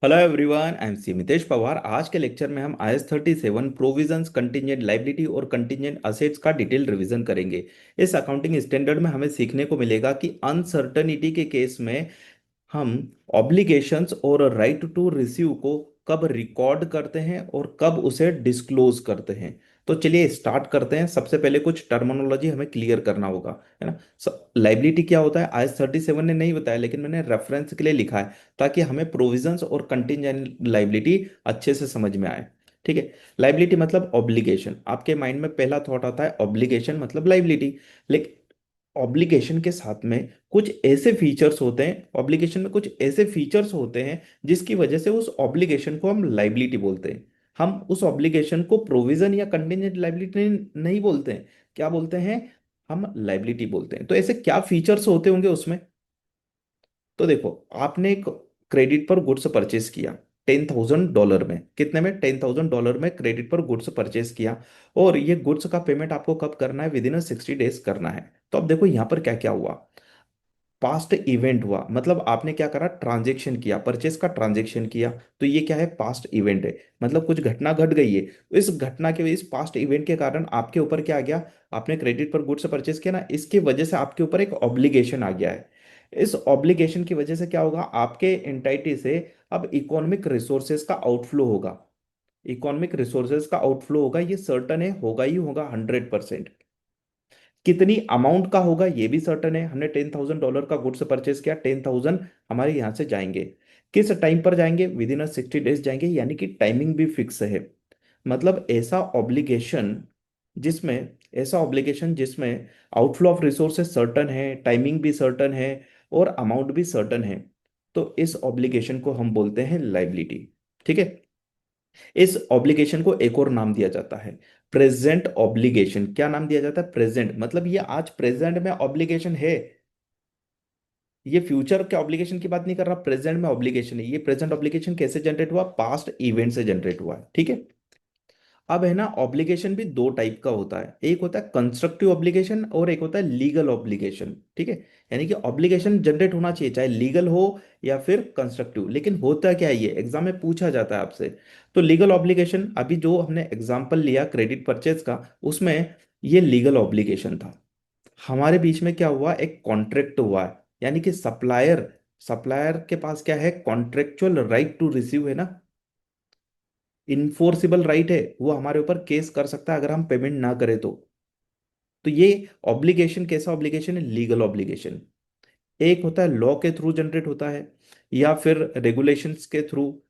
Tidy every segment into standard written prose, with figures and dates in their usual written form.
Hello everyone, I am C Mitesh Pawar. आज के lecture में हम IS 37 प्रोविजंस, कंटिजेंट लाइबिलिटी और कंटिजेंट असेट्स का डिटेल रिवीजन करेंगे। इस अकाउंटिंग स्टैंडर्ड में हमें सीखने को मिलेगा कि अनसर्टनिटी के केस में हम ऑब्लिगेशंस और राइट टू रिसीव को कब रिकॉर्ड करते हैं और कब उसे डिस्क्लोज करते हैं। तो चलिए स्टार्ट करते हैं। सबसे पहले कुछ टर्मिनोलॉजी हमें क्लियर करना होगा, है ना। लाइबिलिटी क्या होता है IS 37 ने नहीं बताया, लेकिन मैंने रेफरेंस के लिए लिखा है ताकि हमें प्रोविजंस और कंटिजेंट लाइबिलिटी अच्छे से समझ में आए। ठीक है। लाइबिलिटी मतलब ऑब्लिगेशन। आपके माइंड में पहला थॉट आता है ऑब्लिगेशन मतलब लाइबिलिटी, लेकिन ऑब्लिगेशन के साथ में कुछ ऐसे फीचर्स होते हैं, ऑब्लिगेशन में कुछ ऐसे फीचर्स होते हैं जिसकी वजह से उस ऑब्लिगेशन को हम लाइबिलिटी बोलते हैं। हम उस ऑब्लिगेशन को प्रोविजन या कंटिजेंट लाइबिलिटी नहीं बोलते हैं। क्या बोलते हैं? हम लाइबिलिटी बोलते हैं। तो ऐसे क्या फीचर्स होते होंगे उसमें? तो देखो, आपने एक क्रेडिट पर गुड्स परचेस किया $10,000 में। कितने में? $10,000 में क्रेडिट पर गुड्स परचेस किया। और ये गुड्स का पेमेंट आपको कब करना है? विद इन 60 डेज करना है। तो अब देखो यहाँ पर क्या क्या हुआ। पास्ट इवेंट हुआ, मतलब आपने क्या करा? ट्रांजेक्शन किया, परचेस का ट्रांजेक्शन किया। तो ये क्या है? पास्ट इवेंट है। मतलब कुछ घटना घट गई है। इस घटना के, इस पास्ट इवेंट के कारण आपके ऊपर क्या आ गया? आपने क्रेडिट पर गुड्स परचेस किया ना, इसकी वजह से आपके ऊपर एक ऑब्लिगेशन आ गया है। इस ऑब्लिगेशन की वजह से क्या होगा? आपके एंटाइटी से अब इकोनॉमिक रिसोर्सेज का आउटफ्लो होगा। इकोनॉमिक रिसोर्सेज का आउटफ्लो होगा, ये सर्टन है, होगा ही होगा 100%। कितनी अमाउंट का होगा ये भी सर्टन है। हमने $10,000 का गुड्स परचेस किया, 10,000 हमारे यहाँ से जाएंगे। किस टाइम पर जाएंगे? विद इन 60 डेज जाएंगे, यानी कि टाइमिंग भी फिक्स है। मतलब ऐसा ऑब्लिगेशन जिसमें आउटफ्लो ऑफ रिसोर्सेज सर्टन है, टाइमिंग भी सर्टन है और अमाउंट भी सर्टन है, तो इस ऑब्लिगेशन को हम बोलते हैं लाइबिलिटी। ठीक है। इस ऑब्लिगेशन को एक और नाम दिया जाता है प्रेजेंट ऑब्लिगेशन। क्या नाम दिया जाता है? प्रेजेंट। मतलब ये आज प्रेजेंट में ऑब्लिगेशन है। ये फ्यूचर के ऑब्लिगेशन की बात नहीं कर रहा, प्रेजेंट में ऑब्लिगेशन है। ये प्रेजेंट ऑब्लिगेशन कैसे जनरेट हुआ? पास्ट इवेंट से जनरेट हुआ है। ठीक है। अब है ना, ऑब्लिगेशन भी दो टाइप का होता है। एक होता है कंस्ट्रक्टिव ऑब्लिगेशन और एक होता है लीगल ऑब्लिगेशन। ठीक है। यानी कि ऑब्लिगेशन जनरेट होना चाहिए, चाहे लीगल हो या फिर कंस्ट्रक्टिव। लेकिन होता क्या है, ये एग्जाम में पूछा जाता है आपसे। तो लीगल ऑब्लिगेशन, अभी जो हमने एग्जाम्पल लिया क्रेडिट परचेज का, उसमें ये लीगल ऑब्लिगेशन था। हमारे बीच में क्या हुआ? एक कॉन्ट्रैक्ट हुआ है, यानी कि सप्लायर सप्लायर के पास क्या है? कॉन्ट्रेक्चुअल राइट टू रिसीव है ना, इन्फोर्सिबल राइट है। वो हमारे ऊपर केस कर सकता है अगर हम पेमेंट ना करें तो ये ऑब्लिगेशन कैसा ऑब्लिगेशन है? Legal obligation. एक होता है लॉ के थ्रू जनरेट होता है, या फिर रेगुलेशंस के थ्रू,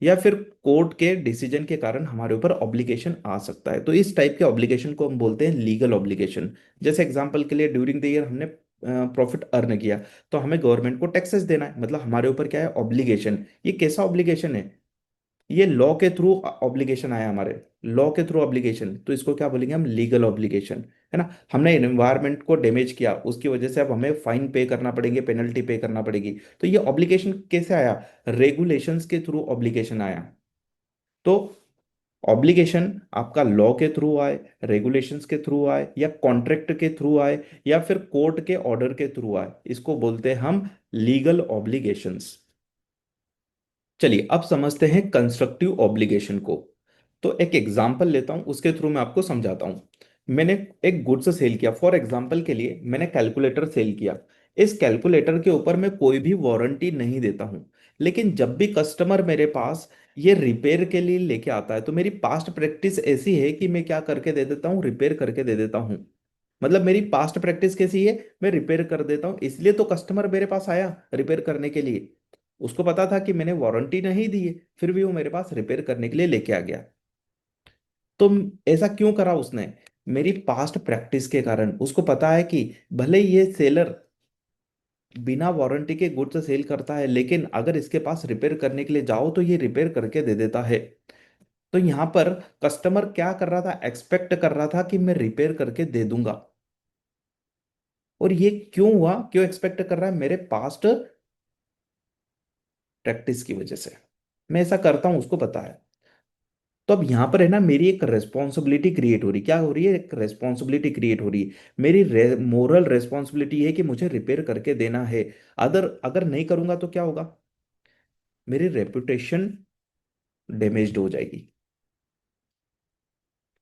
या फिर कोर्ट के डिसीजन के कारण हमारे ऊपर ऑब्लिगेशन आ सकता है। तो इस टाइप के ऑब्लिगेशन को हम बोलते हैं लीगल ऑब्लिगेशन। जैसे एग्जांपल के लिए, ड्यूरिंग द ईयर हमने प्रॉफिट अर्न किया, तो हमें गवर्नमेंट को टैक्सेस देना है। मतलब हमारे ऊपर क्या है? ऑब्लिगेशन। ये कैसा ऑब्लिगेशन है? ये लॉ के थ्रू ऑब्लिगेशन आया हमारे, लॉ के थ्रू ऑब्लिगेशन। तो इसको क्या बोलेंगे हम? लीगल ऑब्लिगेशन, है ना। हमने एनवायरनमेंट को डैमेज किया, उसकी वजह से अब हमें फाइन पे करना पड़ेंगे, पेनल्टी पे करना पड़ेगी। तो ये ऑब्लिगेशन कैसे आया? रेगुलेशंस के थ्रू ऑब्लिगेशन आया। तो ऑब्लिगेशन आपका लॉ के थ्रू आए, रेगुलेशंस के थ्रू आए, या कॉन्ट्रैक्ट के थ्रू आए, या फिर कोर्ट के ऑर्डर के थ्रू आए, इसको बोलते हैं हम लीगल ऑब्लिगेशंस। चलिए अब समझते हैं कंस्ट्रक्टिव ऑब्लिगेशन को। तो एक एग्जांपल लेता हूं, उसके थ्रू मैं आपको समझाता हूं। मैंने एक गुड्स सेल किया, फॉर एग्जांपल के लिए मैंने कैलकुलेटर सेल किया। इस कैलकुलेटर के ऊपर मैं कोई भी वारंटी नहीं देता हूं। लेकिन जब भी कस्टमर मेरे पास ये रिपेयर के लिए लेके आता है, तो मेरी पास्ट प्रैक्टिस ऐसी है कि मैं क्या करके दे देता हूँ? रिपेयर करके दे देता हूँ। मतलब मेरी पास्ट प्रैक्टिस कैसी है? मैं रिपेयर कर देता हूँ, इसलिए तो कस्टमर मेरे पास आया रिपेयर करने के लिए। उसको पता था कि मैंने वारंटी नहीं दी है, फिर भी वो मेरे पास रिपेयर करने के लिए लेके आ गया। तो ऐसा क्यों करा उसने? मेरी पास्ट प्रैक्टिस के कारण। उसको पता है कि भले ही ये सेलर बिना वारंटी के गुड्स सेल करता है, लेकिन अगर इसके पास रिपेयर करने के लिए जाओ तो ये रिपेयर करके दे देता है। तो यहां पर कस्टमर क्या कर रहा था? एक्सपेक्ट कर रहा था कि मैं रिपेयर करके दे दूंगा। और ये क्यों हुआ? क्यों एक्सपेक्ट कर रहा है? मेरे पास्ट प्रैक्टिस की वजह से मैं ऐसा करता हूं, उसको पता है। तो अब यहां पर है ना, मेरी एक रेस्पॉन्सिबिलिटी क्रिएट हो रही। क्या हो रही है? एक रेस्पॉन्सिबिलिटी क्रिएट हो रही है। मेरी मोरल रेस्पॉन्सिबिलिटी है कि मुझे रिपेयर करके देना है। अदर अगर नहीं करूंगा तो क्या होगा? मेरी रेपुटेशन डैमेज्ड हो जाएगी।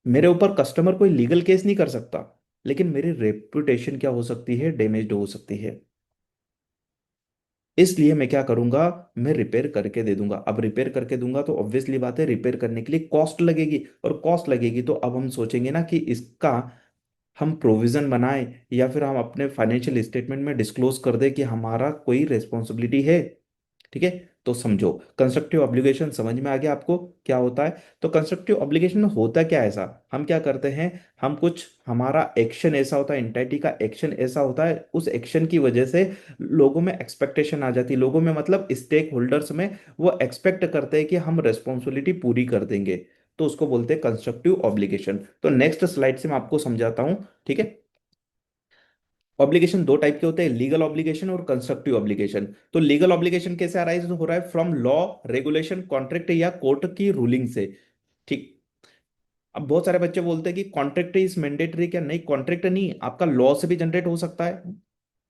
मेरे ऊपर कस्टमर कोई लीगल केस नहीं कर सकता, लेकिन मेरी रेपुटेशन क्या हो सकती है, डैमेज्ड हो सकती है। इसलिए मैं क्या करूंगा, मैं रिपेयर करके दे दूंगा। अब रिपेयर करके दूंगा तो ऑब्वियसली बात है, रिपेयर करने के लिए कॉस्ट लगेगी, और कॉस्ट लगेगी तो अब हम सोचेंगे ना कि इसका हम प्रोविजन बनाएं, या फिर हम अपने फाइनेंशियल स्टेटमेंट में डिस्क्लोज कर दें कि हमारा कोई रेस्पॉन्सिबिलिटी है। ठीक है, तो समझो कंस्ट्रक्टिव ऑब्लिगेशन समझ में आ गया आपको क्या होता है। तो कंस्ट्रक्टिव ऑब्लिगेशन में होता क्या है, ऐसा हम क्या करते हैं, हम कुछ हमारा एक्शन ऐसा होता है, एंटाइटी का एक्शन ऐसा होता है, उस एक्शन की वजह से लोगों में एक्सपेक्टेशन आ जाती है, लोगों में मतलब स्टेक होल्डर्स में, वो एक्सपेक्ट करते हैं कि हम रेस्पॉन्सिबिलिटी पूरी कर देंगे। तो उसको बोलते हैं कंस्ट्रक्टिव ऑब्लिगेशन। तो नेक्स्ट स्लाइड से मैं आपको समझाता हूं। ठीक है, ऑब्लिगेशन दो टाइप के होते हैं, लीगल ऑब्लिगेशन और कंस्ट्रक्टिव ऑब्लिगेशन। तो लीगल ऑब्लिगेशन कैसे अराइज हो रहा है, फ्रॉम लॉ, रेगुलेशन, कॉन्ट्रैक्ट या कोर्ट की रूलिंग से। ठीक। अब बहुत सारे बच्चे बोलते हैं कि कॉन्ट्रैक्ट इज मैंडेटरी, क्या नहीं, कॉन्ट्रैक्ट नहीं, आपका लॉ से भी जनरेट हो सकता है,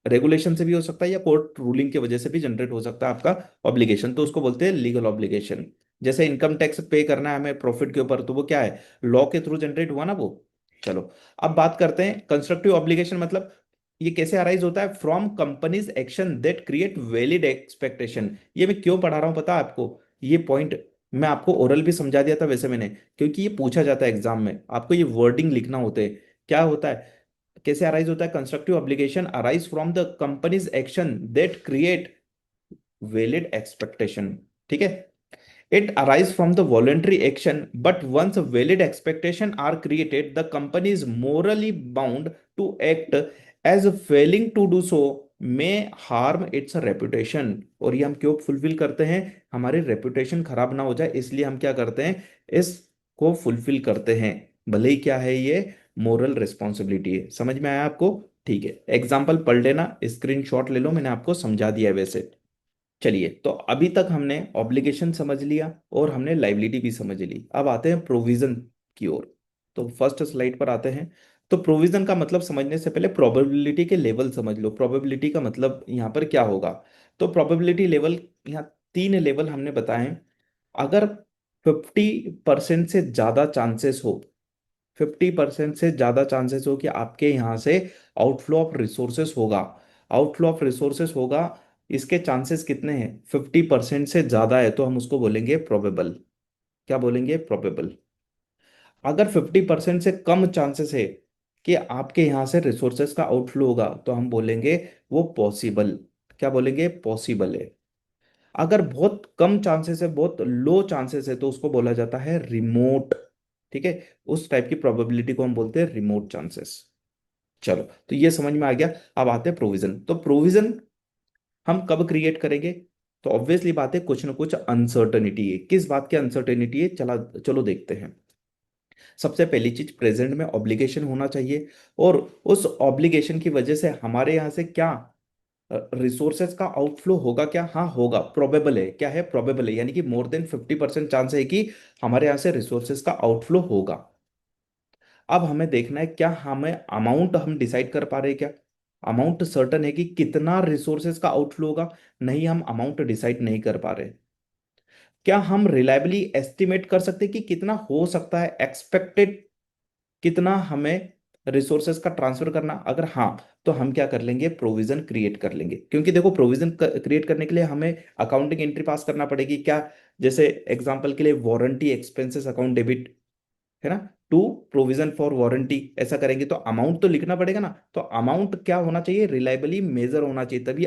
रेगुलेशन से भी हो सकता है, या कोर्ट रूलिंग की वजह से भी जनरेट हो सकता है आपका ऑब्लिगेशन, तो उसको बोलते हैं लीगल ऑब्लिगेशन। जैसे इनकम टैक्स पे करना है हमें प्रॉफिट के ऊपर, तो वो क्या है, लॉ के थ्रू जनरेट हुआ ना वो। चलो, अब बात करते हैं कंस्ट्रक्टिव ऑब्लिगेशन मतलब ये कैसे अराइज होता है, from companies action that create valid expectation. ये मैं क्यों पढ़ा रहा हूं पता है आपको, ये पॉइंट मैं आपको ओरल भी समझा दिया था वैसे मैंने, क्योंकि ये पूछा जाता है एग्जाम में, आपको ये वर्डिंग लिखना होते हैं। क्या होता है, कैसे अराइज होता है, constructive obligation arise from the company's action that create valid expectation. ठीक है, it arise from the voluntary action, but once valid expectation are created the company is morally bound to act, as failing to do so may harm its reputation. और ये हम क्यों fulfil करते हैं, हमारी reputation खराब ना हो जाए इसलिए हम क्या करते हैं, इसको फुलफिल करते हैं, भले ही क्या है ये, मोरल रिस्पॉन्सिबिलिटी है। समझ में आया आपको। ठीक है, एग्जाम्पल पढ़ लेना, स्क्रीनशॉट ले लो, मैंने आपको समझा दिया है वैसे। चलिए, तो अभी तक हमने ऑब्लिगेशन समझ लिया और हमने लाइबिलिटी भी समझ ली, अब आते हैं प्रोविजन की ओर। तो फर्स्ट स्लाइड पर आते हैं। तो प्रोविजन का मतलब समझने से पहले प्रोबेबिलिटी के लेवल समझ लो, प्रोबेबिलिटी का मतलब यहाँ पर क्या होगा। तो प्रोबेबिलिटी लेवल, यहाँ तीन लेवल हमने बताए हैं। अगर 50% से ज्यादा चांसेस हो, 50% से ज्यादा चांसेस हो कि आपके यहाँ से आउटफ्लो ऑफ रिसोर्सेस होगा, आउटफ्लो ऑफ रिसोर्सेस होगा, इसके चांसेस कितने हैं, 50% से ज्यादा है, तो हम उसको बोलेंगे प्रोबेबल। क्या बोलेंगे, प्रोबेबल। अगर 50% से कम चांसेस है कि आपके यहाँ से रिसोर्सेस का आउटफ्लो होगा, तो हम बोलेंगे वो पॉसिबल। क्या बोलेंगे, पॉसिबल है। अगर बहुत कम चांसेस है, बहुत लो चांसेस है, तो उसको बोला जाता है रिमोट। ठीक है, उस टाइप की प्रोबेबिलिटी को हम बोलते हैं रिमोट चांसेस। चलो, तो ये समझ में आ गया। अब आते हैं प्रोविजन। तो प्रोविजन हम कब क्रिएट करेंगे, तो ऑब्वियसली बात है, कुछ ना कुछ अनसर्टनिटी है। किस बात की अनसर्टेनिटी है, चला चलो देखते हैं। सबसे पहली चीज, प्रेजेंट में ऑब्लिगेशन होना चाहिए, और उस ऑब्लिगेशन की वजह से हमारे यहाँ से क्या रिसोर्सेज का आउटफ्लो होगा, क्या, हाँ होगा, प्रोबेबल है, क्या है, प्रोबेबल है, यानी कि मोर देन 50% चांस है कि हमारे यहाँ से रिसोर्सेज का आउटफ्लो होगा। अब हमें देखना है, क्या हमें अमाउंट हम डिसाइड कर पा रहे हैं, क्या अमाउंट सर्टन है कि कितना रिसोर्सेज का आउटफ्लो होगा, नहीं, हम अमाउंट डिसाइड नहीं कर पा रहे। क्या हम रिलायबली एस्टिमेट कर सकते हैं कि कितना हो सकता है, एक्सपेक्टेड कितना हमें रिसोर्सेज का ट्रांसफर करना, अगर हाँ, तो हम क्या कर लेंगे, प्रोविजन क्रिएट कर लेंगे। क्योंकि देखो, प्रोविजन क्रिएट करने के लिए हमें अकाउंटिंग एंट्री पास करना पड़ेगी, क्या, जैसे एग्जांपल के लिए वारंटी एक्सपेंसेस अकाउंट डेबिट, है ना, टू प्रोविजन फॉर वारंटी, ऐसा करेंगे तो अमाउंट तो लिखना पड़ेगा ना। तो अमाउंट क्या होना चाहिए, रिलायबली मेजर होना चाहिए, तभी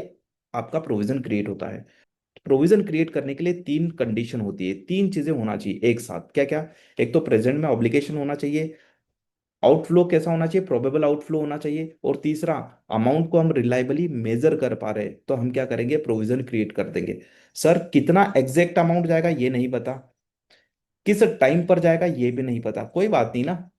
आपका प्रोविजन क्रिएट होता है। प्रोविजन क्रिएट करने के लिए तीन कंडीशन होती है, तीन चीजें होना चाहिए एक साथ, क्या क्या, एक तो प्रेजेंट में ऑब्लिगेशन होना चाहिए, आउटफ्लो कैसा होना चाहिए, प्रोबेबल आउटफ्लो होना चाहिए, और तीसरा, अमाउंट को हम रिलायबली मेजर कर पा रहे हैं, तो हम क्या करेंगे, प्रोविजन क्रिएट कर देंगे। सर कितना एग्जैक्ट अमाउंट जाएगा ये नहीं पता, किस टाइम पर जाएगा ये भी नहीं पता, कोई बात नहीं ना,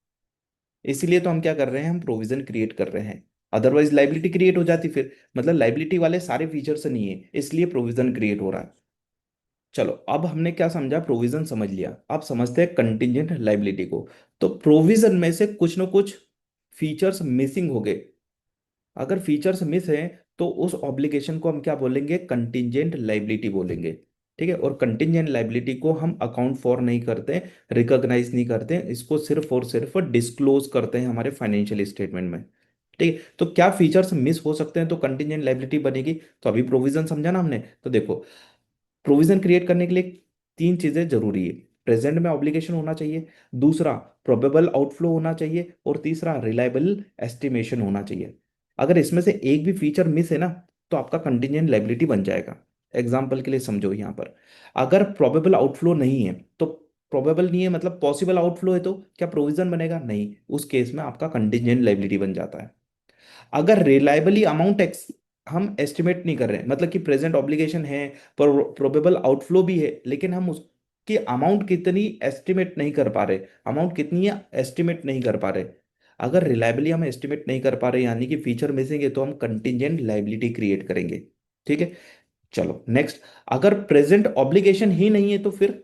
इसीलिए तो हम क्या कर रहे हैं, हम प्रोविजन क्रिएट कर रहे हैं। अदरवाइज लाइबिलिटी क्रिएट हो जाती फिर, मतलब लाइबिलिटी वाले सारे फीचर्स नहीं है, इसलिए प्रोविजन क्रिएट हो रहा है। चलो, अब हमने क्या समझा, प्रोविजन समझ लिया, अब समझते हैं कंटिंजेंट लाइबिलिटी को। तो प्रोविजन में से कुछ ना कुछ फीचर्स मिसिंग हो गए, अगर फीचर्स मिस हैं तो उस ऑब्लिगेशन को हम क्या बोलेंगे, कंटिंजेंट लाइबिलिटी बोलेंगे। ठीक है। और कंटिंजेंट लाइबिलिटी को हम अकाउंट फॉर नहीं करते, रिकॉग्नाइज नहीं करते, इसको सिर्फ और सिर्फ डिस्क्लोज करते हैं हमारे फाइनेंशियल स्टेटमेंट में। ठीक है। तो क्या फीचर्स मिस हो सकते हैं तो कंटिंजेंट लाइबिलिटी बनेगी? तो अभी प्रोविजन समझा ना हमने, तो देखो, प्रोविजन क्रिएट करने के लिए तीन चीजें जरूरी है। प्रेजेंट में ऑब्लिगेशन होना चाहिए, दूसरा प्रोबेबल आउटफ्लो होना चाहिए, और तीसरा रिलायबल एस्टिमेशन होना चाहिए। अगर इसमें से एक भी फीचर मिस है ना, तो आपका कंटिजेंट लाइबिलिटी बन जाएगा। एग्जाम्पल के लिए समझो यहाँ पर, अगर प्रोबेबल आउटफ्लो नहीं है तो, प्रोबेबल नहीं है मतलब पॉसिबल आउटफ्लो है, तो क्या प्रोविजन बनेगा? नहीं, उस केस में आपका कंटिजेंट लाइबिलिटी बन जाता है। अगर रिलायबली अमाउंट एक्स हम एस्टिमेट नहीं कर रहे हैं, मतलब कि प्रेजेंट ऑब्लिगेशन है, पर प्रोबेबल आउटफ्लो भी है, लेकिन हम उसकी अमाउंट कितनी एस्टिमेट नहीं कर पा रहे, अमाउंट कितनी है एस्टिमेट नहीं कर पा रहे, अगर रिलायबली हम एस्टिमेट नहीं कर पा रहे यानी कि फीचर मिसिंग है, तो हम कंटिजेंट लाइबिलिटी क्रिएट करेंगे। ठीक है। चलो नेक्स्ट, अगर प्रेजेंट ऑब्लिगेशन ही नहीं है तो फिर,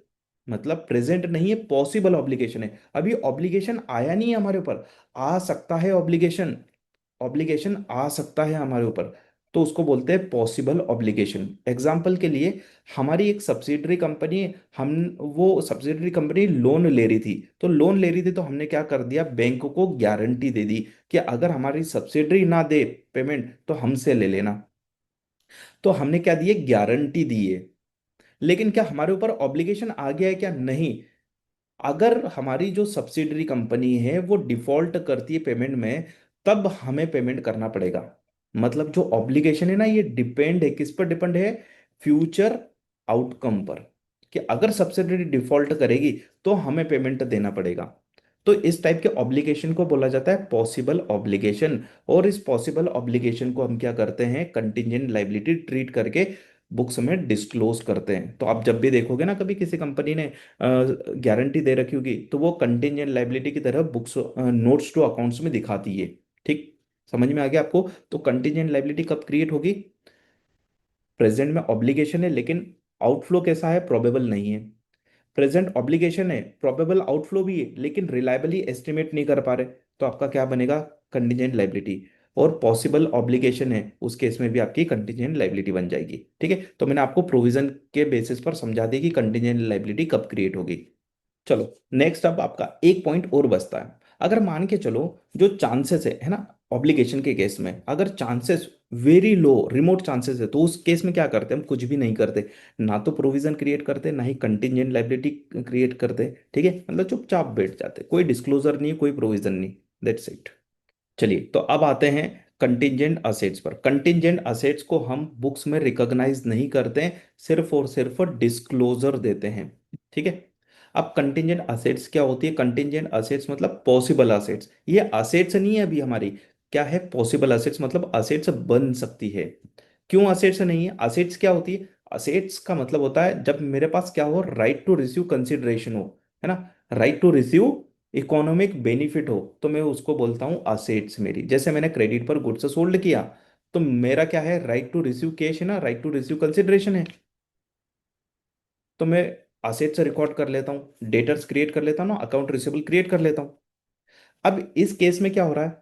मतलब प्रेजेंट नहीं है, पॉसिबल ऑब्लिगेशन है, अभी ऑब्लिगेशन आया नहीं है हमारे ऊपर, आ सकता है ऑब्लिगेशन, ऑब्लिगेशन आ सकता है हमारे ऊपर, तो उसको बोलते हैं पॉसिबल ऑब्लिगेशन। एग्जाम्पल के लिए, हमारी एक सब्सिडरी कंपनी, हम वो सब्सिडरी कंपनी लोन ले रही थी, तो लोन ले रही थी तो हमने क्या कर दिया, बैंक को गारंटी दे दी कि अगर हमारी सब्सिडरी ना दे पेमेंट तो हमसे ले लेना। तो हमने क्या दिए, गारंटी दी है। लेकिन क्या हमारे ऊपर ऑब्लिगेशन आ गया है क्या? नहीं। अगर हमारी जो सब्सिडरी कंपनी है वो डिफॉल्ट करती है पेमेंट में, तब हमें पेमेंट करना पड़ेगा। मतलब जो ऑब्लिगेशन है ना, ये डिपेंड है, किस पर डिपेंड है, फ्यूचर आउटकम पर, कि अगर सब्सिडरी डिफॉल्ट करेगी तो हमें पेमेंट देना पड़ेगा। तो इस टाइप के ऑब्लिगेशन को बोला जाता है पॉसिबल ऑब्लिगेशन। और इस पॉसिबल ऑब्लिगेशन को हम क्या करते हैं, कंटिजेंट लाइबिलिटी ट्रीट करके बुक्स में डिस्क्लोज करते हैं। तो आप जब भी देखोगे ना, कभी किसी कंपनी ने गारंटी दे रखी होगी, तो वो कंटिजेंट लाइबिलिटी की तरह बुक्स नोट्स टू अकाउंट्स में दिखाती है। ठीक, समझ में आ गया आपको? तो कंटिजेंट लाइबिलिटी कब क्रिएट होगी? प्रेजेंट में ऑब्लिगेशन है लेकिन आउटफ्लो कैसा है, प्रोबेबल नहीं है। प्रेजेंट ऑब्लिगेशन है, प्रोबेबल आउटफ्लो भी है, लेकिन रिलायबली एस्टिमेट नहीं कर पा रहे, तो आपका क्या बनेगा, कंटिजेंट लाइबिलिटी। और पॉसिबल ऑब्लिगेशन है, उस केस में भी आपकी कंटिजेंट लाइबिलिटी बन जाएगी। ठीक है। तो मैंने आपको प्रोविजन के बेसिस पर समझा दी कि कंटिजेंट लाइबिलिटी कब क्रिएट होगी। चलो नेक्स्ट, अब आपका एक पॉइंट और बचता है। अगर मान के चलो, जो चांसेस है ना, ऑब्लिगेशन के केस में अगर chances very low, remote chances है, तो उस केस में क्या करते हैं, हम कुछ भी नहीं करते, ना तो प्रोविजन क्रिएट करते, ना ही कंटिजेंट लाइबिलिटी क्रिएट करते। ठीक है, मतलब चुपचाप बैठ जाते, कोई डिस्क्लोजर नहीं, कोई प्रोविजन नहीं, दैट्स इट। चलिए, तो अब आते हैं कंटिजेंट असेट्स पर। कंटिजेंट असेट्स को हम बुक्स में रिकॉग्नाइज नहीं करते हैं, सिर्फ और सिर्फ डिस्क्लोजर देते हैं। ठीक है। अब कंटिजेंट असेट्स क्या होती है, कंटिजेंट असेट्स मतलब पॉसिबल असेट्स, ये असेट्स नहीं है अभी हमारी, क्या है, पॉसिबल असेट्स, मतलब असेट्स बन सकती है। क्यों असेट्स नहीं है? असेट्स क्या होती है, असेट्स का मतलब होता है जब मेरे पास क्या हो, राइट टू रिसीव कंसिडरेशन हो, है ना, right to receive economic benefit हो, तो मैं उसको बोलता हूँ असेट्स मेरी। जैसे मैंने क्रेडिट पर गुड्स सोल्ड किया, तो मेरा क्या है, राइट टू रिसीव कैश है ना, राइट टू रिसीव कंसिडरेशन है, तो मैं असेट्स रिकॉर्ड कर लेता हूँ, डेटर्स क्रिएट कर लेता हूँ ना, अकाउंट रिसीवेबल क्रिएट कर लेता हूँ। अब इस केस में क्या हो रहा है,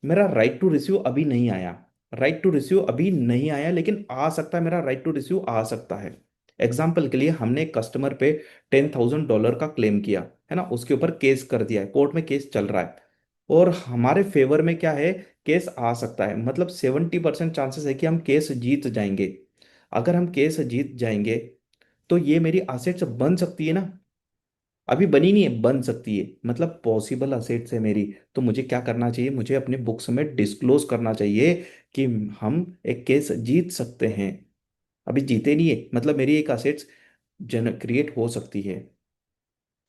मेरा राइट टू रिसीव अभी नहीं आया, राइट टू रिसीव अभी नहीं आया, लेकिन आ सकता है, मेरा राइट टू रिसीव आ सकता है। एग्जाम्पल के लिए, हमने एक कस्टमर पे $10,000 का क्लेम किया, है ना, उसके ऊपर केस कर दिया है, कोर्ट में केस चल रहा है, और हमारे फेवर में क्या है, केस आ सकता है, मतलब 70% चांसेस है कि हम केस जीत जाएंगे। अगर हम केस जीत जाएंगे, तो ये मेरी असेट्स बन सकती है ना, अभी बनी नहीं है, बन सकती है, मतलब पॉसिबल असेट्स है मेरी। तो मुझे क्या करना चाहिए, मुझे अपने बुक्स में डिस्क्लोज करना चाहिए कि हम एक केस जीत सकते हैं। अभी जीते नहीं है, मतलब मेरी एक असेट्स जन क्रिएट हो सकती है,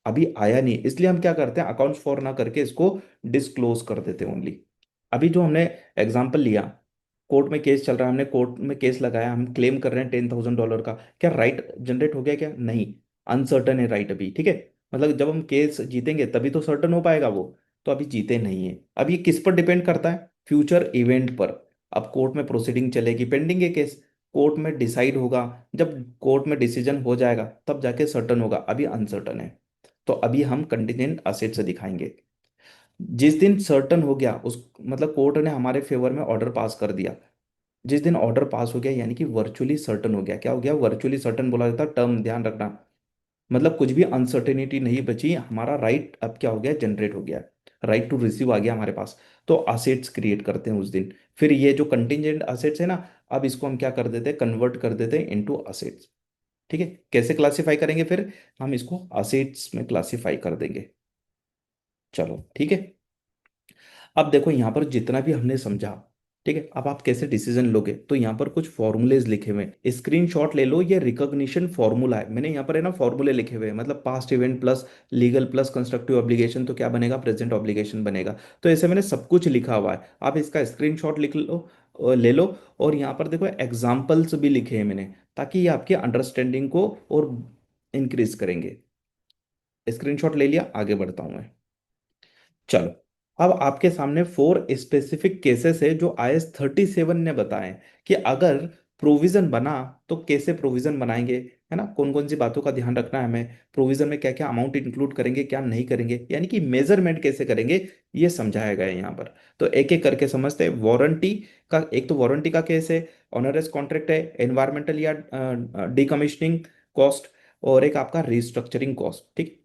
अभी आया नहीं, इसलिए हम क्या करते हैं, अकाउंट्स फॉर ना करके इसको डिस्क्लोज कर देते हैं ओनली। अभी जो हमने एग्जांपल लिया, कोर्ट में केस चल रहा है, हमने कोर्ट में केस लगाया, हम क्लेम कर रहे हैं $10,000 का, क्या राइट जनरेट हो गया क्या? नहीं, अनसर्टन है राइट अभी। ठीक है, मतलब जब हम केस जीतेंगे तभी तो सर्टन हो पाएगा वो, तो अभी जीते नहीं है। अब ये किस पर डिपेंड करता है, फ्यूचर इवेंट पर। अब कोर्ट में प्रोसीडिंग चलेगी, पेंडिंग है केस, कोर्ट में डिसाइड होगा, जब कोर्ट में डिसीजन हो जाएगा तब जाके सर्टन होगा, अभी अनसर्टन है। तो अभी हम कंटिजेंट असेट से दिखाएंगे, जिस दिन सर्टन हो गया, उस मतलब कोर्ट ने हमारे फेवर में ऑर्डर पास कर दिया, जिस दिन ऑर्डर पास हो गया यानी कि वर्चुअली सर्टन हो गया। क्या हो गया? वर्चुअली सर्टन बोला जाता है, टर्म ध्यान रखना। मतलब कुछ भी अनसर्टेनिटी नहीं बची, हमारा राइट अब क्या हो गया? जनरेट हो गया, राइट टू रिसीव आ गया हमारे पास। तो असेट्स क्रिएट करते हैं उस दिन। फिर ये जो कंटिजेंट असेट्स है ना, अब इसको हम क्या कर देते हैं? कन्वर्ट कर देते हैं इनटू असेट्स। ठीक है, कैसे क्लासिफाई करेंगे फिर? हम इसको असेट्स में क्लासिफाई कर देंगे। चलो ठीक है। अब देखो यहाँ पर जितना भी हमने समझा, ठीक है, अब आप कैसे डिसीजन लोगे? तो यहाँ पर कुछ फॉर्मूलेज लिखे हुए हैं, स्क्रीनशॉट ले लो। ये रिकॉग्निशन फॉर्मूला है, मैंने यहाँ पर है ना फॉर्मूले लिखे हुए हैं। मतलब past event plus legal plus constructive obligation तो क्या बनेगा? प्रेजेंट ऑब्लिगेशन बनेगा। तो ऐसे मैंने सब कुछ लिखा हुआ है, आप इसका स्क्रीनशॉट लिख लो, ले लो। और यहाँ पर देखो एग्जाम्पल्स भी लिखे हैं मैंने, ताकि ये आपके अंडरस्टैंडिंग को और इंक्रीज करेंगे। स्क्रीनशॉट ले लिया, आगे बढ़ता हूं मैं। चलो, अब आपके सामने 4 स्पेसिफिक केसेस है जो IS 37 ने बताए कि अगर प्रोविजन बना तो कैसे प्रोविजन बनाएंगे, है ना? कौन कौन सी बातों का ध्यान रखना है हमें, प्रोविजन में क्या क्या अमाउंट इंक्लूड करेंगे, क्या नहीं करेंगे, यानी कि मेजरमेंट कैसे करेंगे, ये समझाया गया है यहाँ पर। तो एक एक करके समझते हैं। वारंटी का, एक तो वारंटी का केस है, ऑनरस कॉन्ट्रैक्ट है, एनवायरमेंटल या डिकमिशनिंग कॉस्ट, और एक आपका रिस्ट्रक्चरिंग कॉस्ट। ठीक।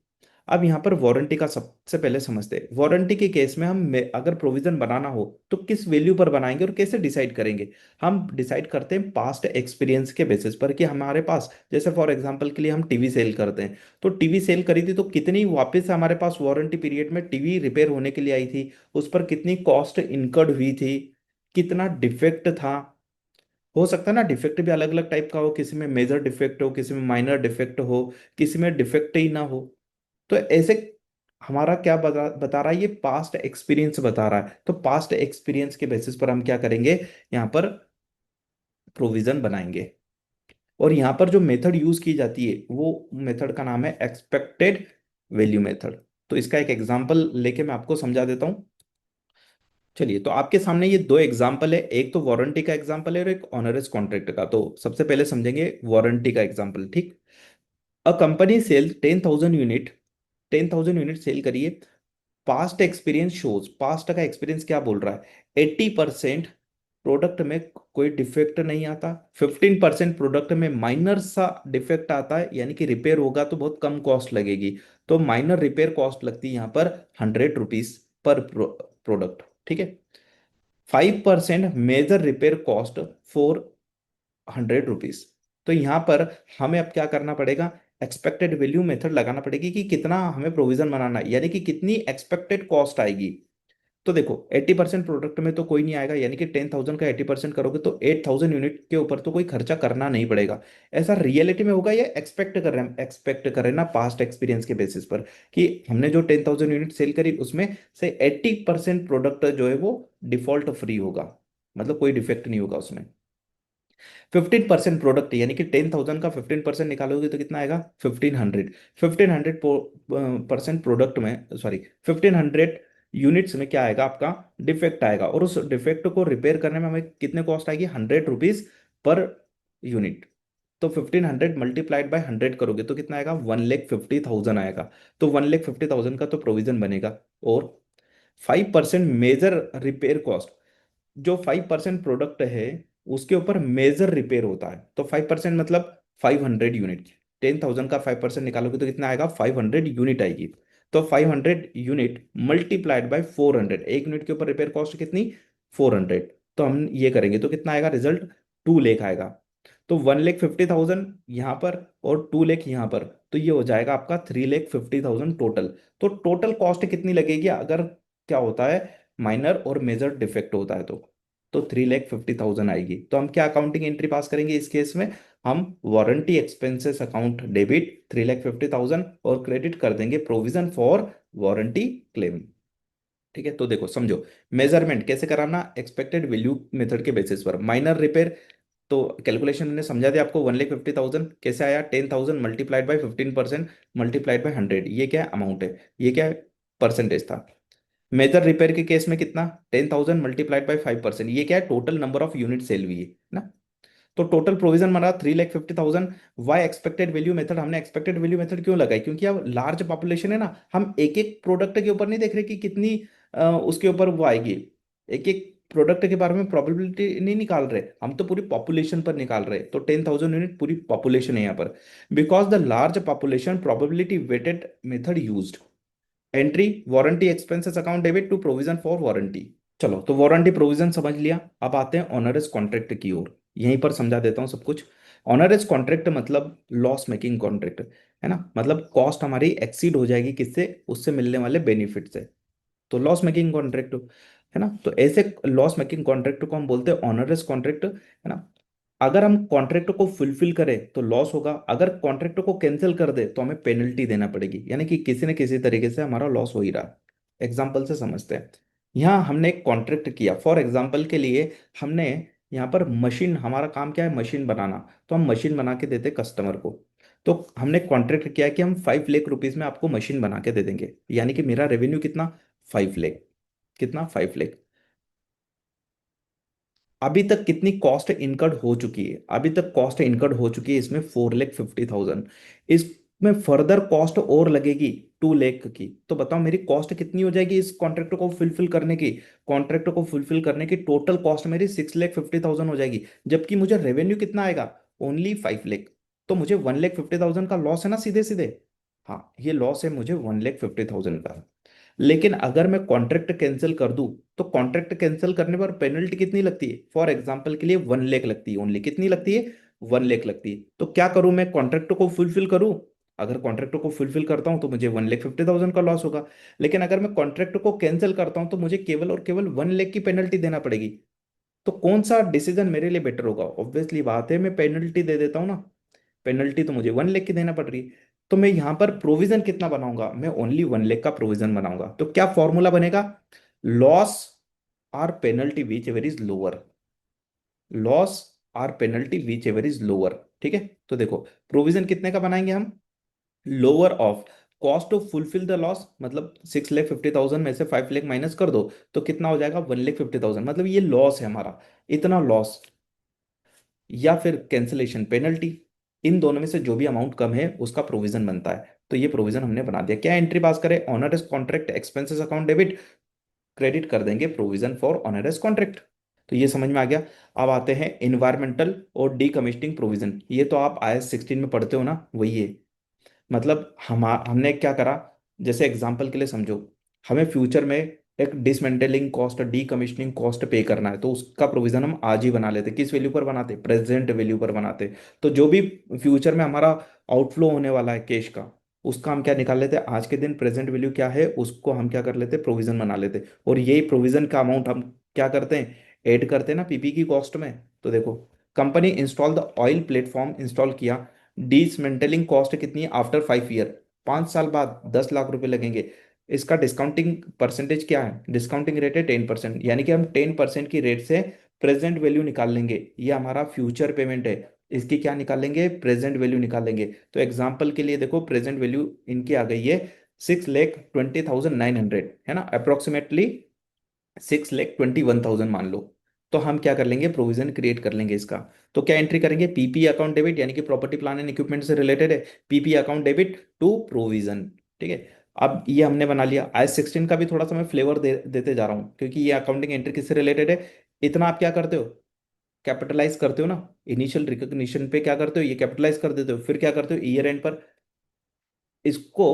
अब यहाँ पर वारंटी का सबसे पहले समझते हैं। वारंटी के केस में हम अगर प्रोविजन बनाना हो तो किस वैल्यू पर बनाएंगे और कैसे डिसाइड करेंगे? हम डिसाइड करते हैं पास्ट एक्सपीरियंस के बेसिस पर, कि हमारे पास जैसे फॉर एग्जांपल के लिए हम टीवी सेल करते हैं, तो टीवी सेल करी थी तो कितनी वापस हमारे पास वारंटी पीरियड में टीवी रिपेयर होने के लिए आई थी, उस पर कितनी कॉस्ट इनकर्ड हुई थी, कितना डिफेक्ट था। हो सकता है ना डिफेक्ट भी अलग अलग टाइप का हो, किसी में मेजर डिफेक्ट हो, किसी में माइनर डिफेक्ट हो, किसी में डिफेक्ट ही ना हो। तो ऐसे हमारा क्या बता रहा है? ये पास्ट एक्सपीरियंस बता रहा है। तो पास्ट एक्सपीरियंस के बेसिस पर हम क्या करेंगे? यहाँ पर प्रोविजन बनाएंगे। और यहाँ पर जो मेथड यूज की जाती है वो मेथड का नाम है एक्सपेक्टेड वैल्यू मेथड। तो इसका एक एग्जांपल लेके मैं आपको समझा देता हूँ। चलिए, तो आपके सामने ये दो एग्जांपल है, एक तो वारंटी का एग्जांपल है और एक ऑनरस कॉन्ट्रैक्ट का। तो सबसे पहले समझेंगे वारंटी का एग्जांपल। ठीक। A company sell 10,000 unit, 10,000 unit sell करिए। पास्ट एक्सपीरियंस शोज, पास्ट का एक्सपीरियंस क्या बोल रहा है? 80% प्रोडक्ट में कोई डिफेक्ट नहीं आता, 15% प्रोडक्ट में माइनर सा डिफेक्ट आता है, यानी कि रिपेयर होगा तो बहुत कम कॉस्ट लगेगी। तो माइनर रिपेयर कॉस्ट लगती है यहाँ पर 100 रुपीज पर प्रोडक्ट। ठीक है। 5% major repair cost for 100 rupees. तो यहां पर हमें अब क्या करना पड़ेगा? एक्सपेक्टेड वैल्यू मेथड लगाना पड़ेगी कि कितना हमें प्रोविजन बनाना है, यानी कि कितनी एक्सपेक्टेड कॉस्ट आएगी। तो देखो 80% प्रोडक्ट में तो कोई नहीं आएगा, यानी कि 10,000 का 80% करोगे तो 8,000 यूनिट के ऊपर तो कोई खर्चा करना नहीं पड़ेगा। ऐसा रियलिटी में होगा या एक्सपेक्ट कर रहे हैं? एक्सपेक्ट कर रहे हैं ना, पास्ट एक्सपीरियंस के बेसिस पर, कि हमने जो 10,000 यूनिट सेल करी उसमें से 80% प्रोडक्ट जो है वो डिफॉल्ट फ्री होगा, मतलब कोई डिफेक्ट नहीं होगा उसमें। 15% प्रोडक्ट, यानी कि 10,000 का 15% निकालोगे तो कितना आएगा? 1,500। 1,500% प्रोडक्ट में, सॉरी, 1,500 यूनिट्स में क्या आएगा? आपका डिफेक्ट आएगा, और उस डिफेक्ट को रिपेयर करने में हमें कितने कॉस्ट आएगी? 100 रुपीज पर यूनिट। तो 1,500 मल्टीप्लाइड बाय 100 करोगे तो कितना आएगा? 1,50,000 आएगा। तो 1,50,000 का तो प्रोविजन बनेगा। और 5% मेजर रिपेयर कॉस्ट, जो 5% प्रोडक्ट है उसके ऊपर मेजर रिपेयर होता है, तो 5% मतलब 500 यूनिट। 10,000 का 5% निकालोगे तो कितना आएगा? 500 यूनिट आएगी। तो 500 यूनिट मल्टीप्लाइड बाय 400, एक यूनिट के ऊपर रिपेयर कॉस्ट कितनी? 400। तो हम ये करेंगे तो कितना आएगा रिजल्ट? 2 लाख आएगा। तो 1,50,000 यहाँ पर और 2 लाख यहाँ पर, तो ये हो जाएगा आपका 3,50,000 टोटल। तो टोटल कॉस्ट कितनी लगेगी अगर क्या होता है? माइनर और मेजर डिफेक्ट होता है तो 3,50,000 आएगी। तो हम क्या अकाउंटिंग एंट्री पास करेंगे इस केस में? हम वारंटी एक्सपेंसेस अकाउंट डेबिट 3,50,000 और क्रेडिट कर देंगे प्रोविजन फॉर वारंटी क्लेम। ठीक है, तो देखो समझो, मेजरमेंट कैसे कराना? एक्सपेक्टेड वैल्यू मेथड के बेसिस पर। माइनर रिपेयर, तो कैलकुलेशन मैंने समझा दिया आपको। 1,50,000 कैसे आया? 10,000 मल्टीप्लाइड बाई 15% मल्टीप्लाइड बाई 100, ये क्या अमाउंट है? ये क्या परसेंटेज था? मेजर रिपेयर के केस में कितना? 10,000 मल्टीप्लाइड बाई 5%, ये क्या है? Total number of unit sell हुई है ना। तो टोटल प्रोविजन बना 3,50,000। वाई एक्सपेक्टेड वैल्यू मेथड, हमने एक्सपेक्टेड वैल्यू मेथड क्यों लगाई? क्योंकि अब लार्ज पॉपुलेशन है ना, हम एक एक प्रोडक्ट के ऊपर नहीं देख रहे कि कितनी उसके ऊपर वो आएगी। एक एक प्रोडक्ट के बारे में प्रोबेबिलिटी नहीं निकाल रहे, हम तो पूरी पॉपुलेशन पर निकाल रहे, तो 10,000 यूनिट पूरी पॉपुलेशन है यहाँ पर। Because the large population probability weighted method used. Entry warranty expenses account debit to provision for warranty. चलो, तो वारंटी प्रोविजन समझ लिया। अब आते हैं ऑनरस कॉन्ट्रैक्ट की ओर। यहीं पर समझा देता हूँ सब कुछ। ऑनरस कॉन्ट्रैक्ट मतलब लॉस मेकिंग कॉन्ट्रैक्ट, है ना, मतलब कॉस्ट हमारी एक्सीड हो जाएगी किससे, उससे मिलने वाले बेनिफिट से। तो लॉस मेकिंग कॉन्ट्रैक्ट, है ना, तो ऐसे लॉस मेकिंग कॉन्ट्रैक्ट को हम बोलते हैं ऑनरस कॉन्ट्रैक्ट, है ना। अगर हम कॉन्ट्रैक्ट को फुलफिल करें तो लॉस होगा, अगर कॉन्ट्रैक्ट को कैंसिल कर दे तो हमें पेनल्टी देना पड़ेगी, यानी कि किसी न किसी तरीके से हमारा लॉस हो ही रहा। एग्जाम्पल से समझते हैं। यहाँ हमने एक कॉन्ट्रैक्ट किया, फॉर एग्जाम्पल के लिए हमने यहाँ पर मशीन, हमारा काम क्या है, मशीन बनाना। तो हम मशीन बना के देते कस्टमर को। तो हमने कॉन्ट्रैक्ट किया कि हम 5 लाख रुपीज में आपको मशीन बना के दे देंगे, यानी कि मेरा रेवेन्यू कितना, 5 लाख। कितना, 5 लाख। अभी तक कितनी कॉस्ट इनकर्ड हो चुकी है, अभी तक कॉस्ट इनकर्ड हो चुकी है इसमें 4,50,000। इसमें फर्दर कॉस्ट और लगेगी 2 लाख की। तो बताओ मेरी कॉस्ट कितनी हो जाएगी इस कॉन्ट्रैक्ट को फुलफिल करने की। कॉन्ट्रैक्ट को फुलफिल करने की टोटल कॉस्ट मेरी 6,50,000 हो जाएगी, जबकि मुझे रेवेन्यू कितना आएगा, ओनली 5 लाख। तो मुझे 1,50,000 का लॉस है ना, सीधे सीधे। हाँ, ये लॉस है मुझे 1,50,000 का। लेकिन अगर मैं कॉन्ट्रैक्ट कैंसिल कर दूं, तो कॉन्ट्रैक्ट कैंसिल करने पर पेनल्टी कितनी लगती है, फॉर एग्जांपल के लिए 1 लाख लगती है, ओनली कितनी लगती है, 1 लाख लगती है। तो क्या करूं, मैं कॉन्ट्रैक्ट को फुलफिल करूं। अगर कॉन्ट्रैक्ट को फुलफिल करता हूं तो मुझे 1,50,000 का लॉस होगा। लेकिन अगर मैं कॉन्ट्रैक्ट को कैंसिल करता हूं तो मुझे केवल और केवल 1 लाख की पेनल्टी देना पड़ेगी। तो कौन सा डिसीजन मेरे लिए बेटर होगा, ऑब्वियसली बात है मैं पेनल्टी दे देता हूं ना। पेनल्टी तो मुझे 1 लाख की देना पड़ रही है। तो मैं यहां पर प्रोविजन कितना बनाऊंगा, मैं ओनली 1 लाख का प्रोविजन बनाऊंगा। तो क्या फॉर्मूला बनेगा, loss or penalty whichever is lower. Loss or penalty whichever is lower. ठीक है। तो देखो, प्रोविजन कितने का बनाएंगे हम, lower of cost to fulfil the loss, मतलब 6,50,000 में से 5 लाख माइनस कर दो, तो कितना हो जाएगा, 1,50,000, मतलब ये लॉस है हमारा, इतना लॉस। या फिर कैंसिलेशन पेनल्टी, इन दोनों में से जो भी अमाउंट कम है उसका प्रोविजन बनता है। तो ये प्रोविजन हमने बना दिया। क्या एंट्री पास करें, onerous contract expenses account debit, credit कर देंगे प्रोविजन फॉर ऑनरस कॉन्ट्रैक्ट। तो ये समझ में आ गया। अब आते हैं इन्वायरमेंटल और डीकमिस्निंग प्रोविजन। ये तो आप IS 16 में पढ़ते हो ना, वही है। मतलब हमने क्या करा, जैसे एग्जाम्पल के लिए समझो, हमें फ्यूचर में एक डिसमेंटलिंग कॉस्ट, डीकमिशनिंग कॉस्ट पे करना है, तो उसका प्रोविजन हम आज ही बना लेते। किस वैल्यू पर बनाते, प्रेजेंट वैल्यू पर बनाते। तो जो भी फ्यूचर में हमारा आउटफ्लो होने वाला है कैश का, उसका हम क्या निकाल लेते, आज के दिन प्रेजेंट वैल्यू क्या है उसको हम क्या कर लेते, प्रोविजन बना लेते। और यही प्रोविजन का अमाउंट हम क्या करते हैं, ऐड करते हैं ना पीपी की कॉस्ट में। तो देखो, company install the oil platform, install किया, डिसमेंटलिंग कॉस्ट कितनी है, आफ्टर 5 ईयर, 5 साल बाद 10 लाख रुपए लगेंगे। इसका डिस्काउंटिंग परसेंटेज क्या है, डिस्काउंटिंग रेट है 10%, यानी कि हम 10% की रेट से प्रेजेंट वैल्यू निकाल लेंगे। ये हमारा फ्यूचर पेमेंट है, इसकी क्या निकाल लेंगे, प्रेजेंट वैल्यू निकाल लेंगे। तो एग्जाम्पल के लिए देखो, प्रेजेंट वैल्यू इनकी आ गई है 6,20,900, है ना, अप्रोक्सीमेटली 6,21,000 मान लो। तो हम क्या कर लेंगे, प्रोविजन क्रिएट कर लेंगे इसका। तो क्या एंट्री करेंगे, पीपी अकाउंट डेबिट, यानी कि प्रॉपर्टी प्लान एंड इक्विपमेंट से रिलेटेड है, PP account debit to provision. ठीक है। अब ये हमने बना लिया। IS 16 का भी थोड़ा सा मैं फ्लेवर देते जा रहा हूँ, क्योंकि ये अकाउंटिंग एंट्री किससे रिलेटेड है। इतना आप क्या करते हो, कैपिटलाइज करते हो ना, इनिशियल रिकॉग्निशन पे क्या करते हो, ये कैपिटलाइज कर देते हो, फिर क्या करते हो, ईयर एंड पर इसको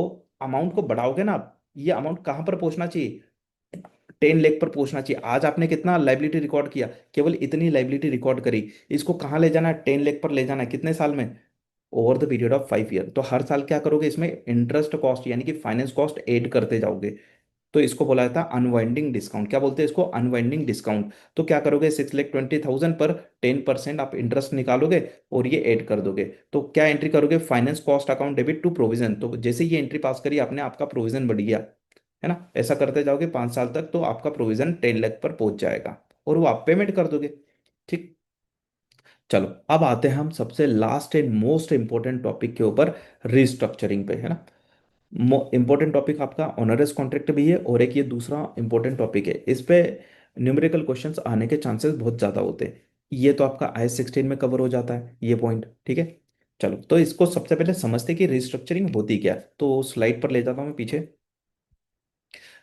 अमाउंट को बढ़ाओगे ना आप, ये अमाउंट कहां पर पहुंचना चाहिए, 10 लाख पर पहुंचना चाहिए। आज आपने कितना लाइबिलिटी रिकॉर्ड किया, केवल इतनी लाइबिलिटी रिकॉर्ड करी, इसको कहाँ ले जाना है, 10 लाख पर ले जाना है, कितने साल में, over the period of 5 year. तो हर साल क्या करोगे, इसमें इंटरेस्ट कॉस्ट यानी कि फाइनेंस कॉस्ट ऐड करते जाओगे। तो इसको बोला जाता है अनवाइंडिंग डिस्काउंट। क्या बोलते हैं इसको, अनवाइंडिंग डिस्काउंट। तो क्या करोगे, 6,20,000 पर 10% आप इंटरेस्ट निकालोगे और ये ऐड कर दोगे। तो क्या एंट्री करोगे, finance cost account debit to provision. तो जैसे ये एंट्री पास करी आपने, आपका प्रोविजन बढ़ गया, है ना। ऐसा करते जाओगे 5 साल तक, तो आपका प्रोविजन 10 लाख पर पहुंच जाएगा और वो आप पेमेंट कर दोगे। ठीक। चलो, अब आते हैं हम सबसे last and most important topic के ऊपर, रिस्ट्रक्चरिंग पे, है ना। इंपॉर्टेंट टॉपिक आपका ऑनरस कॉन्ट्रैक्ट भी है, और एक ये दूसरा इंपॉर्टेंट टॉपिक है, इस पे न्यूमेरिकल क्वेश्चंस आने के चांसेस बहुत ज़्यादा होते हैं। ये तो आपका IS 16 में कवर हो जाता है ये पॉइंट, ठीक है। चलो, तो इसको सबसे पहले समझते हैं कि रिस्ट्रक्चरिंग होती क्या है। तो स्लाइड पर ले जाता हूँ मैं पीछे।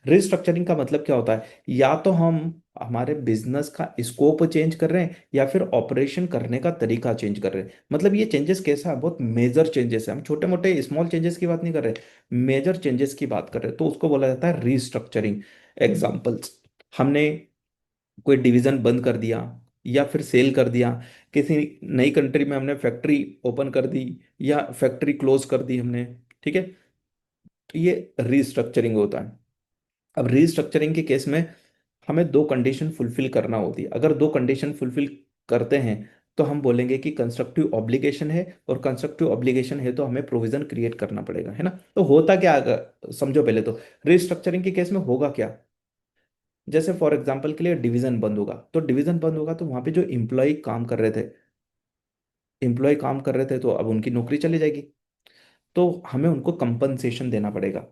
रिस्ट्रक्चरिंग का मतलब क्या होता है, या तो हम हमारे बिजनेस का स्कोप चेंज कर रहे हैं या फिर ऑपरेशन करने का तरीका चेंज कर रहे हैं। मतलब ये चेंजेस कैसा है, बहुत मेजर चेंजेस है, हम छोटे मोटे स्मॉल चेंजेस की बात नहीं कर रहे, मेजर चेंजेस की बात कर रहे हैं, तो उसको बोला जाता है रिस्ट्रक्चरिंग। एग्जाम्पल्स, हमने कोई डिवीजन बंद कर दिया या फिर सेल कर दिया, किसी नई कंट्री में हमने फैक्ट्री ओपन कर दी या फैक्ट्री क्लोज कर दी हमने, ठीक है, तो ये रिस्ट्रक्चरिंग होता है। अब रिस्ट्रक्चरिंग के केस में हमें दो कंडीशन फुलफिल करना होती है, अगर दो कंडीशन फुलफिल करते हैं तो हम बोलेंगे कि कंस्ट्रक्टिव ऑब्लिगेशन है, और कंस्ट्रक्टिव ऑब्लिगेशन है तो हमें प्रोविजन क्रिएट करना पड़ेगा, है ना। तो होता क्या, अगर समझो पहले तो रिस्ट्रक्चरिंग के केस में होगा क्या। जैसे फॉर एग्जांपल के लिए डिवीजन बंद होगा, तो डिवीजन बंद होगा तो वहां पे जो एम्प्लॉय काम कर रहे थे तो अब उनकी नौकरी चली जाएगी, तो हमें उनको कंपनसेशन देना पड़ेगा।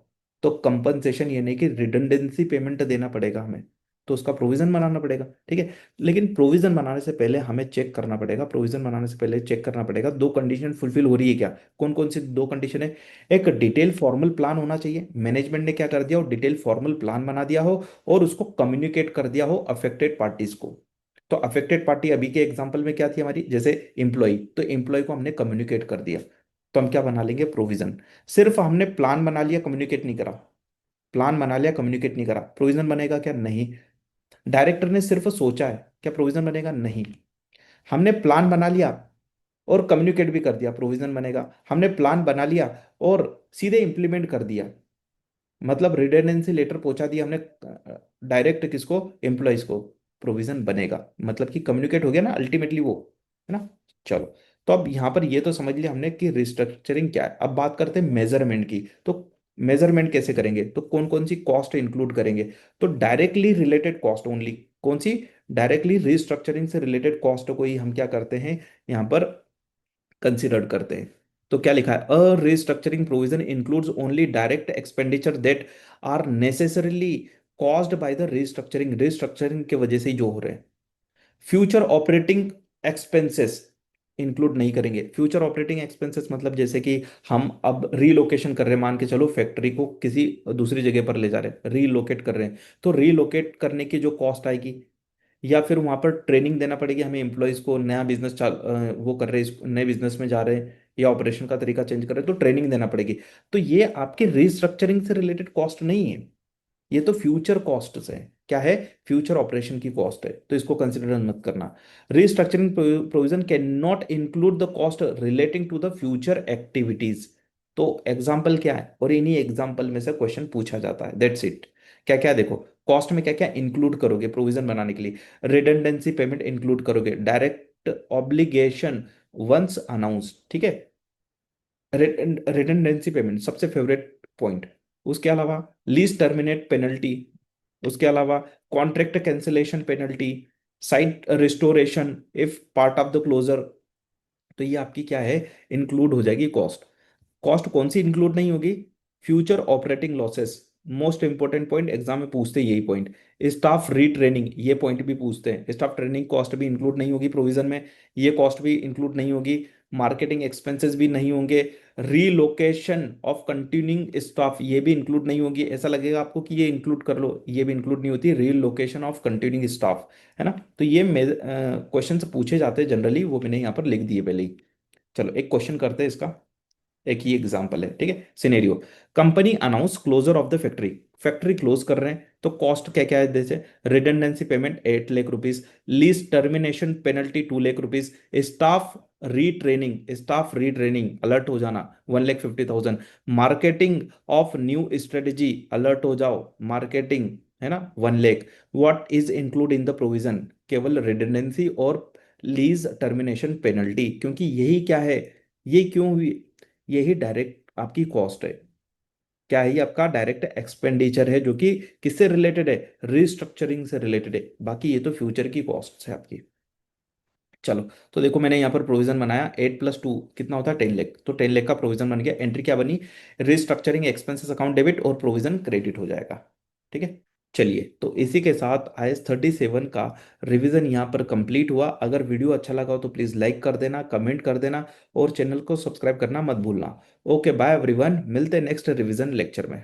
तो कंपनसेशन ये नहीं कि रिडंडेंसी पेमेंट देना पड़ेगा हमें, तो उसका प्रोविजन बनाना पड़ेगा, ठीक है। लेकिन प्रोविजन बनाने से पहले हमें चेक करना पड़ेगा, प्रोविजन बनाने से पहले चेक करना पड़ेगा दो कंडीशन फुलफिल हो रही है क्या। कौन कौन सी दो कंडीशन है, एक डिटेल फॉर्मल प्लान होना चाहिए, मैनेजमेंट ने क्या कर दिया हो, डिटेल फॉर्मल प्लान बना दिया हो और उसको कम्युनिकेट कर दिया हो अफेक्टेड पार्टीज को। तो अफेक्टेड पार्टी अभी के एग्जांपल में क्या थी हमारी, जैसे एम्प्लॉय, तो एम्प्लॉय को हमने कम्युनिकेट कर दिया, तो हम क्या बना लेंगे, प्रोविजन। सिर्फ हमने प्लान बना लिया, कम्युनिकेट नहीं करा, प्लान बना लिया कम्युनिकेट नहीं करा, प्रोविजन बनेगा क्या, नहीं। डायरेक्टर ने सिर्फ सोचा है, क्या प्रोविजन बनेगा, नहीं। हमने प्लान बना लिया और कम्युनिकेट भी कर दिया, प्रोविजन बनेगा। हमने प्लान बना लिया और सीधे इंप्लीमेंट कर दिया, मतलब रिडंडेंसी लेटर पहुंचा दिया हमने डायरेक्ट किसको, एम्प्लॉयज को, प्रोविजन बनेगा, मतलब कि कम्युनिकेट हो गया ना अल्टीमेटली वो, है ना। चलो, तो अब यहाँ पर ये तो समझ लिया हमने कि रिस्ट्रक्चरिंग क्या है। अब बात करते हैं मेजरमेंट की। तो मेजरमेंट कैसे करेंगे, तो कौन कौन सी कॉस्ट इंक्लूड करेंगे, तो डायरेक्टली रिलेटेड कॉस्ट ओनली, कौन सी, डायरेक्टली रिस्ट्रक्चरिंग से रिलेटेड कॉस्ट को ही हम क्या करते हैं यहाँ पर कंसिडर करते हैं। तो क्या लिखा है, a restructuring provision includes only direct expenditure that are necessarily caused by the restructuring, restructuring के वजह से ही जो हो रहे हैं। फ्यूचर ऑपरेटिंग एक्सपेंसेस इंक्लूड नहीं करेंगे। फ्यूचर ऑपरेटिंग एक्सपेंसेस मतलब जैसे कि हम अब रीलोकेशन कर रहे हैं, मान के चलो फैक्ट्री को किसी दूसरी जगह पर ले जा रहे हैं, रीलोकेट कर रहे हैं, तो रीलोकेट करने की जो कॉस्ट आएगी, या फिर वहां पर ट्रेनिंग देना पड़ेगी हमें एम्प्लॉयज को, नया बिजनेस वो कर रहे हैं, नए बिजनेस में जा रहे हैं या ऑपरेशन का तरीका चेंज कर रहे हैं, तो ट्रेनिंग देना पड़ेगी। तो ये आपके रिस्ट्रक्चरिंग से रिलेटेड कॉस्ट नहीं है, ये तो फ्यूचर कॉस्ट है, क्या है, फ्यूचर ऑपरेशन की कॉस्ट है, तो इसको कंसिडर मत करना। Restructuring provision cannot include the cost relating to the future activities. तो एग्जाम्पल क्या है, और इन्हीं एग्जाम्पल में से क्वेश्चन पूछा जाता है, दैट्स इट। क्या क्या देखो, कॉस्ट में क्या क्या इंक्लूड करोगे प्रोविजन बनाने के लिए, रिडंडेंसी पेमेंट इंक्लूड करोगे, डायरेक्ट ऑब्लिगेशन वंस अनाउंस, ठीक है, रिडंडेंसी पेमेंट सबसे फेवरेट पॉइंट। उसके अलावा लीज टर्मिनेट पेनल्टी, उसके अलावा contract cancellation penalty, site restoration if part of the closure, तो ये आपकी क्या है, इंक्लूड हो जाएगी कॉस्ट। कॉस्ट कौन सी इंक्लूड नहीं होगी, future operating losses, most important point, exam में पूछते हैं यही पॉइंट। स्टाफ रीट्रेनिंग, ये पॉइंट भी पूछते हैं, स्टाफ ट्रेनिंग कॉस्ट भी इंक्लूड नहीं होगी प्रोविजन में, ये कॉस्ट भी इंक्लूड नहीं होगी। मार्केटिंग एक्सपेंसेस भी नहीं होंगे। रीलोकेशन ऑफ कंटिन्यूइंग स्टाफ, ये भी इंक्लूड नहीं होगी। ऐसा लगेगा आपको कि ये इंक्लूड कर लो, ये भी इंक्लूड नहीं होती, रीलोकेशन ऑफ कंटिन्यूइंग स्टाफ, है ना। तो ये क्वेश्चन से पूछे जाते हैं जनरली, वो मैंने यहाँ पर लिख दिए पहले ही। चलो एक क्वेश्चन करते हैं इसका, एक ही एग्जांपल है, ठीक है। Scenario, company announce closure of the factory, factory close कर रहे हैं, तो कॉस्ट क्या क्या है, जैसे redundancy payment 8 lakh rupees, lease termination penalty 2 lakh rupees, staff retraining alert हो जाना 1,50,000, marketing of new strategy alert हो जाओ, मार्केटिंग, है ना, 1 lakh. What is include in the provision, केवल रिडंडेंसी और लीज टर्मिनेशन पेनल्टी, क्योंकि यही क्या है, ये क्यों हुई, यही डायरेक्ट आपकी कॉस्ट है, क्या है, ये आपका डायरेक्ट एक्सपेंडिचर है जो कि किससे रिलेटेड है, रिस्ट्रक्चरिंग से रिलेटेड है, बाकी ये तो फ्यूचर की कॉस्ट है आपकी। चलो, तो देखो मैंने यहाँ पर प्रोविजन बनाया, 8 + 2 कितना होता है, 10 लाख, तो 10 लाख का प्रोविजन बन गया। एंट्री क्या बनी, रिस्ट्रक्चरिंग एक्सपेंसेस अकाउंट डेबिट और प्रोविजन क्रेडिट हो जाएगा, ठीक है। चलिए, तो इसी के साथ IS 37 का रिवीजन यहाँ पर कंप्लीट हुआ। अगर वीडियो अच्छा लगा हो तो प्लीज़ लाइक कर देना, कमेंट कर देना और चैनल को सब्सक्राइब करना मत भूलना। ओके बाय एवरीवन, मिलते हैं नेक्स्ट रिवीजन लेक्चर में।